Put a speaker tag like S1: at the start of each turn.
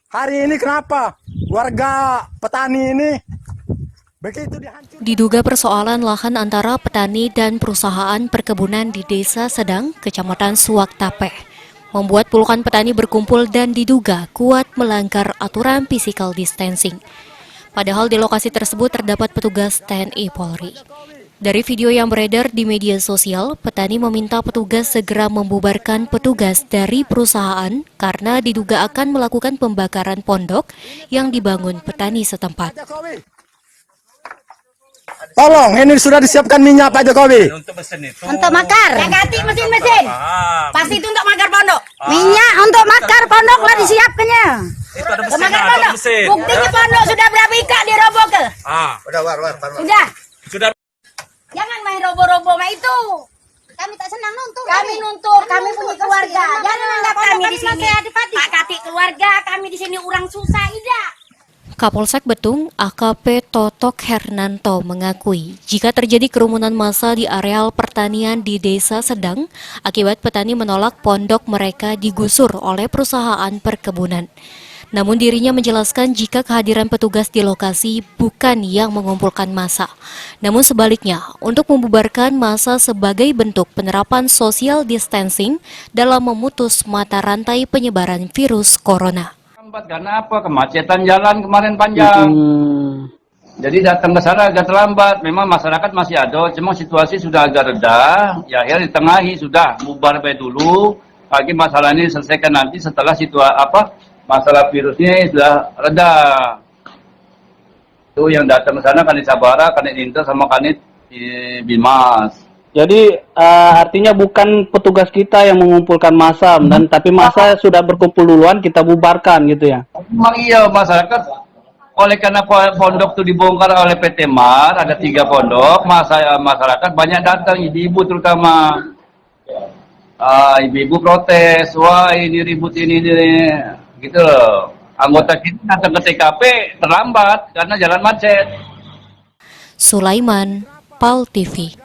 S1: Hari ini kenapa warga petani ini begitu dihancurkan?
S2: Diduga persoalan lahan antara petani dan perusahaan perkebunan di Desa Sedang, Kecamatan Suwaktapeh, membuat puluhan petani berkumpul dan diduga kuat melanggar aturan physical distancing. Padahal di lokasi tersebut terdapat petugas TNI Polri. Dari video yang beredar di media sosial, petani meminta petugas segera membubarkan petugas dari perusahaan karena diduga akan melakukan pembakaran pondok yang dibangun petani setempat.
S1: Tolong, ini sudah disiapkan minyak Pak Jokowi.
S3: Untuk mesin itu.
S4: Untuk makar.
S5: Ganti mesin-mesin. Pasti itu untuk makar pondok.
S4: Minyak untuk makar pondok lah disiapkannya.
S3: Itu ada mesin.
S5: Makar
S3: Ada
S5: pondok.
S3: mesin.
S5: Buktinya pondok sudah berapa ikat diroboh ke?
S3: Udah
S5: Sudah.
S3: Sudah.
S5: Jangan main roboh-roboh mah itu.
S4: Kami tak senang nonton.
S5: Kami nuntut, kami punya keluarga.
S4: pasti.
S5: Jangan anggap
S4: Pondok
S5: kami
S4: kami
S5: di sini.
S4: masih adik-adik.
S5: Pak Kati keluarga, kami di sini orang susah tidak.
S2: Kapolsek Betung AKP Totok Hernanto mengakui jika terjadi kerumunan massa di areal pertanian di Desa Sedang akibat petani menolak pondok mereka digusur oleh perusahaan perkebunan. Namun dirinya menjelaskan jika kehadiran petugas di lokasi bukan yang mengumpulkan massa, namun sebaliknya untuk membubarkan massa sebagai bentuk penerapan social distancing dalam memutus mata rantai penyebaran virus corona.
S6: Lambat karena apa? Kemacetan jalan kemarin panjang. Jadi datang ke sana agak terlambat. Memang masyarakat masih ada, cuma situasi sudah agak reda. Ya akhirnya ditengahi sudah bubar baik dulu. Lagi masalah ini selesaikan nanti setelah masalah virusnya sudah reda. Itu yang datang ke sana Kanit Sabara, Kanit Intel sama Kanit Bimas.
S7: Jadi artinya bukan petugas kita yang mengumpulkan massa, dan tapi massa sudah berkumpul duluan kita bubarkan gitu ya.
S6: Memang iya masyarakat, oleh karena pondok itu dibongkar oleh PT Mar, ada 3 pondok, masyarakat banyak datang, ibu-ibu terutama. Ibu-ibu protes, wah ini ribut ini gitu loh. Anggota kita datang ke TKP terlambat karena jalan macet.
S2: Sulaiman, PAL TV.